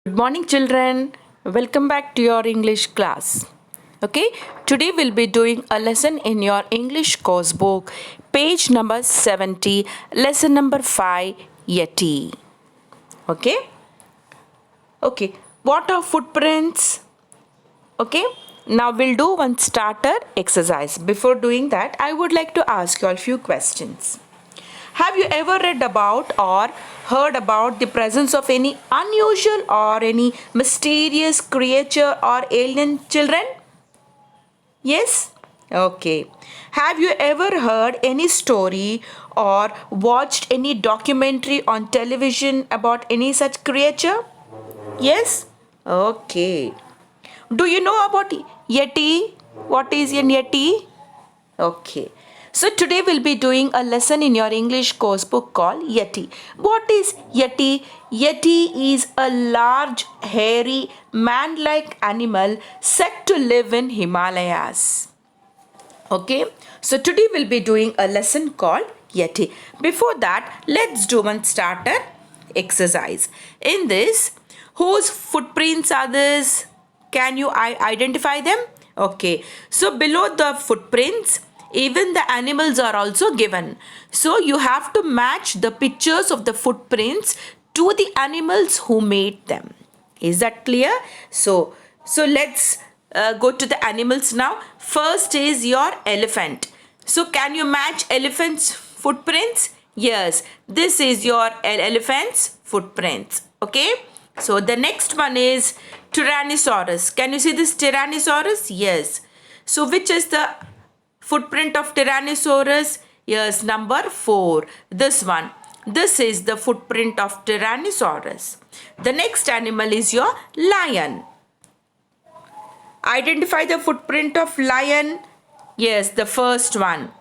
Good morning, children. Welcome back to your English class. Okay, today we'll be doing a lesson in your English course book, page number 70, lesson number 5, Yeti. Okay, okay, what are footprints? Okay, now we'll do one starter exercise. Before doing that, I would like to ask you all few questions. Have you ever read about or heard about the presence of any unusual or any mysterious creature or alien, children? Yes? Okay. Have you ever heard any story or watched any documentary on television about any such creature? Yes? Okay. Do you know about Yeti? What is an Yeti? Okay. So today we'll be doing a lesson in your English course book called Yeti. What is Yeti? Yeti is a large, hairy, man-like animal said to live in Himalayas. Okay. So today we'll be doing a lesson called Yeti. Before that, let's do one starter exercise. In this, whose footprints are this? Can you identify them? Okay. So below the footprints, even the animals are also given. So you have to match the pictures of the footprints to the animals who made them. Is that clear? So let's go to the animals now. First is your elephant. So can you match elephant's footprints? Yes, this is your elephant's footprints. Okay. So the next one is Tyrannosaurus. Can you see this Tyrannosaurus? Yes. So which is the footprint of Tyrannosaurus? Yes, number 4. This one. This is the footprint of Tyrannosaurus. The next animal is your lion. Identify the footprint of lion. Yes, the first one.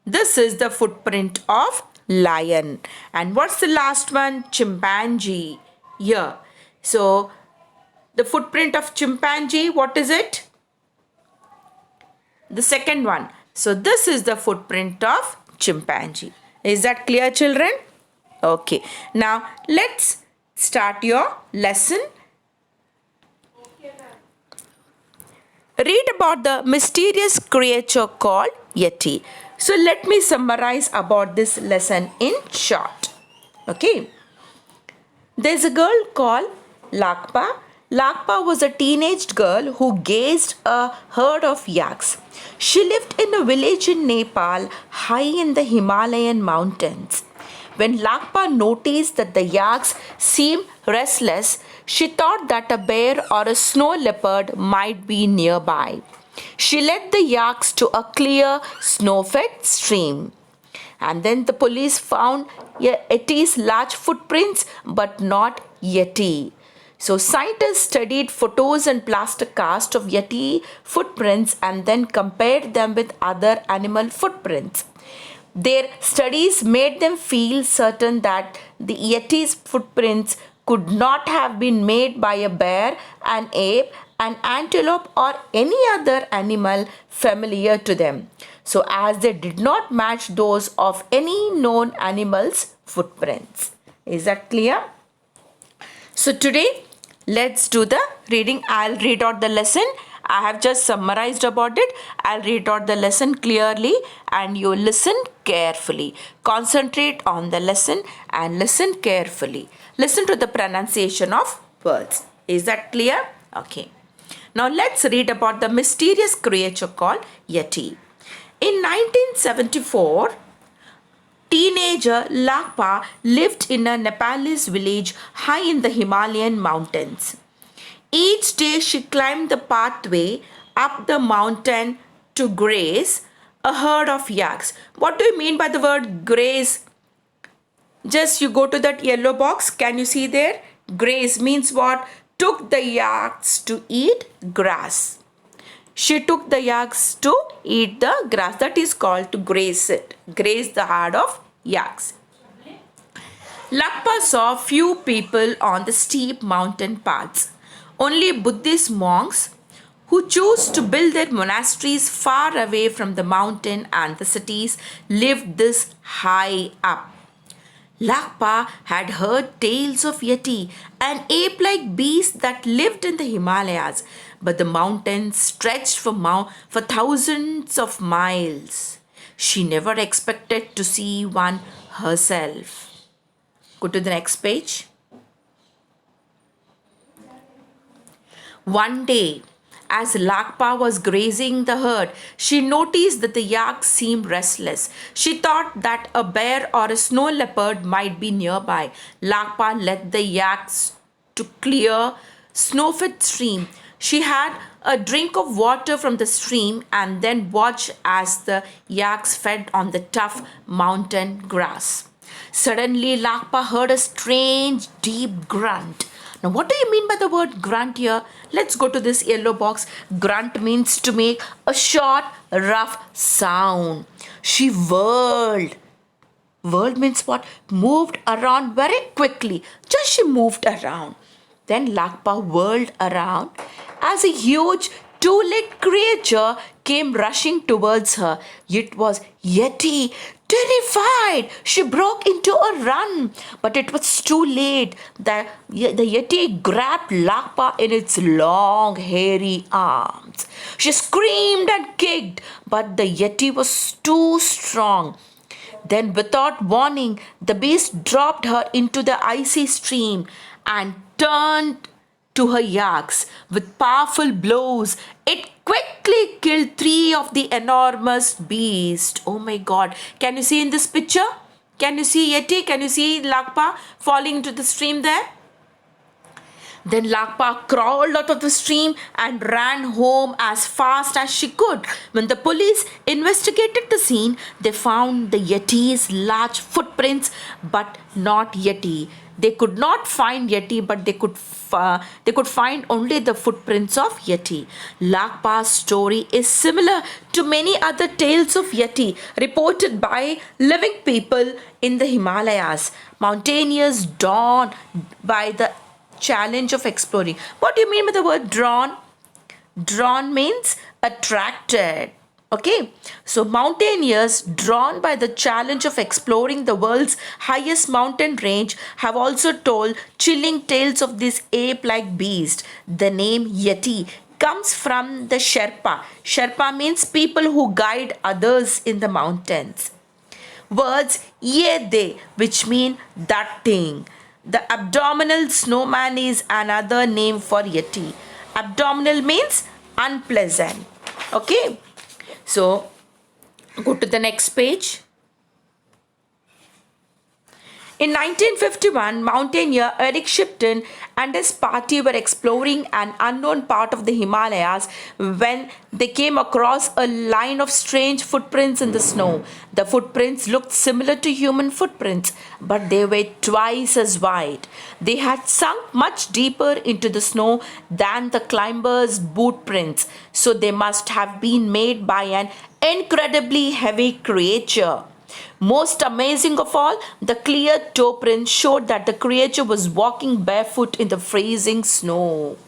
This is the footprint of lion. And what's the last one? Chimpanzee. Here. So, the footprint of chimpanzee, what is it? The second one. So, this is the footprint of chimpanzee. Is that clear, children? Okay. Now, let's start your lesson. Read about the mysterious creature called Yeti. So, let me summarize about this lesson in short. Okay. There's a girl called Lakpa. Lakpa was a teenage girl who gazed a herd of yaks. She lived in a village in Nepal, high in the Himalayan mountains. When Lakpa noticed that the yaks seemed restless, she thought that a bear or a snow leopard might be nearby. She led the yaks to a clear, snow-fed stream. And then the police found Yeti's large footprints, but not Yeti. So scientists studied photos and plaster casts of Yeti footprints and then compared them with other animal footprints. Their studies made them feel certain that the Yeti's footprints could not have been made by a bear, an ape, an antelope, or any other animal familiar to them. So, as they did not match those of any known animal's footprints. Is that clear? So, today let's do the reading. I'll read out the lesson. I have just summarized about it. I'll read out the lesson clearly and you listen carefully. Concentrate on the lesson and listen carefully. Listen to the pronunciation of words. Is that clear? Okay. Now let's read about the mysterious creature called Yeti. In 1974, teenager Lakpa lived in a Nepalese village high in the Himalayan mountains. Each day she climbed the pathway up the mountain to graze a herd of yaks. What do you mean by the word graze? Just you go to that yellow box. Can you see there? Graze means what? Took the yaks to eat grass. She took the yaks to eat the grass. That is called to graze it. Graze the herd of yaks. Lakpa saw few people on the steep mountain paths. Only Buddhist monks who chose to build their monasteries far away from the mountain and the cities lived this high up. Lakpa had heard tales of Yeti, an ape-like beast that lived in the Himalayas, but the mountains stretched for thousands of miles. She never expected to see one herself. Go to the next page. One day, as Lakpa was grazing the herd, she noticed that the yaks seemed restless. She thought that a bear or a snow leopard might be nearby. Lakpa led the yaks to clear snow-fed stream. She had a drink of water from the stream and then watched as the yaks fed on the tough mountain grass. Suddenly, Lakpa heard a strange, deep grunt. Now, what do you mean by the word grunt here? Let's go to this yellow box. Grunt means to make a short, rough sound. She whirled. Whirled means what? Moved around very quickly. Just she moved around. Then Lakpa whirled around as a huge two-legged creature came rushing towards her. It was Yeti. Terrified, she broke into a run, but it was too late. The Yeti grabbed Lakpa in its long, hairy arms. She screamed and kicked, but the Yeti was too strong. Then, without warning, the beast dropped her into the icy stream and turned to her yaks. With powerful blows, it quickly killed three of the enormous beasts. Oh my God. Can you see in this picture? Can you see Yeti? Can you see Lakpa falling into the stream there? Then Lakpa crawled out of the stream and ran home as fast as she could. When the police investigated the scene, they found the Yeti's large footprints, but not Yeti. They could not find Yeti, but they could find only the footprints of Yeti. Lakpa's story is similar to many other tales of Yeti reported by living people in the Himalayas. Mountaineers drawn by the challenge of exploring. What do you mean by the word drawn? Drawn means attracted. Okay, so mountaineers drawn by the challenge of exploring the world's highest mountain range have also told chilling tales of this ape-like beast. The name Yeti comes from the Sherpa. Sherpa means people who guide others in the mountains. Words ye de, which mean that thing. The abdominal snowman is another name for Yeti. Abdominal means unpleasant. Okay. So, go to the next page. In 1951, mountaineer Eric Shipton and his party were exploring an unknown part of the Himalayas when they came across a line of strange footprints in the snow. The footprints looked similar to human footprints, but they were twice as wide. They had sunk much deeper into the snow than the climbers' boot prints, so they must have been made by an incredibly heavy creature. Most amazing of all, the clear toe prints showed that the creature was walking barefoot in the freezing snow.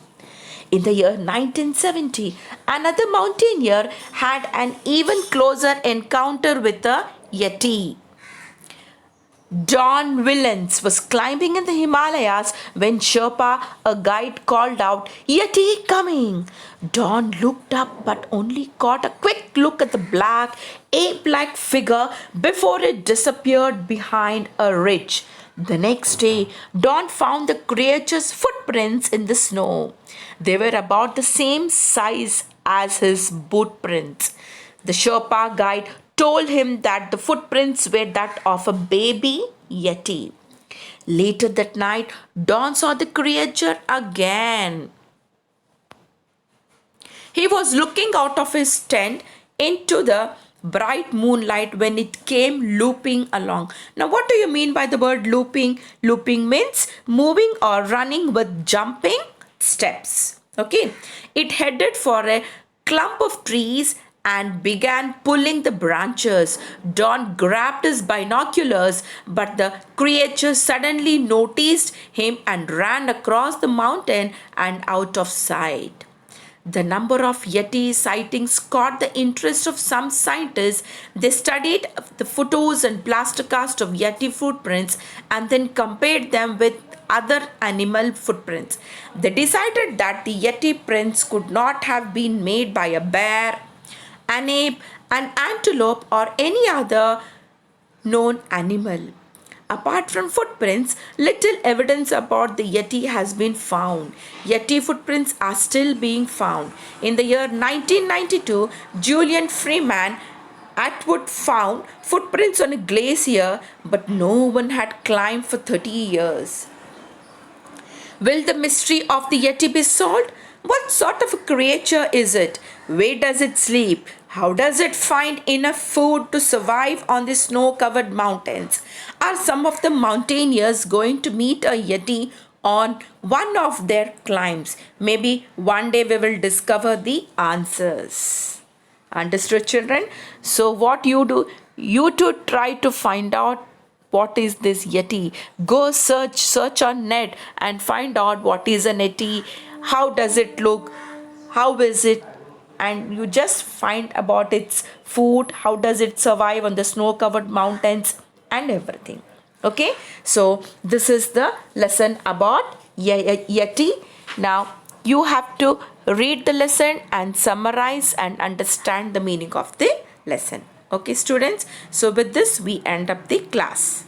In the year 1970, another mountaineer had an even closer encounter with a Yeti. Don Willens was climbing in the Himalayas when Sherpa, a guide, called out, "Yeti coming!" Don looked up but only caught a quick look at the black, ape-like figure before it disappeared behind a ridge. The next day, Don found the creature's footprints in the snow. They were about the same size as his boot prints. The Sherpa guide told him that the footprints were that of a baby Yeti. Later that night, Don saw the creature again. He was looking out of his tent into the bright moonlight when it came looping along. Now, what do you mean by the word looping? Looping means moving or running with jumping steps. Okay. It headed for a clump of trees and began pulling the branches. Don grabbed his binoculars, but the creature suddenly noticed him and ran across the mountain and out of sight. The number of Yeti sightings caught the interest of some scientists. They studied the photos and plaster cast of Yeti footprints and then compared them with other animal footprints. They decided that the Yeti prints could not have been made by a bear, an ape, an antelope, or any other known animal. Apart from footprints, little evidence about the Yeti has been found. Yeti footprints are still being found. In the year 1992, Julian Freeman Atwood found footprints on a glacier, but no one had climbed for 30 years. Will the mystery of the Yeti be solved? What sort of a creature is it? Where does it sleep? How does it find enough food to survive on the snow covered mountains? Are some of the mountaineers going to meet a Yeti on one of their climbs? Maybe one day we will discover the answers. Understood, children? So, what you do, you to try to find out what is this Yeti. Go search on net and find out what is an Yeti, how does it look, how is it, and you just find about its food, how does it survive on the snow covered mountains and everything. Okay, so this is the lesson about Yeti. Now you have to read the lesson and summarize and understand the meaning of the lesson. Okay, students, so with this we end up the class.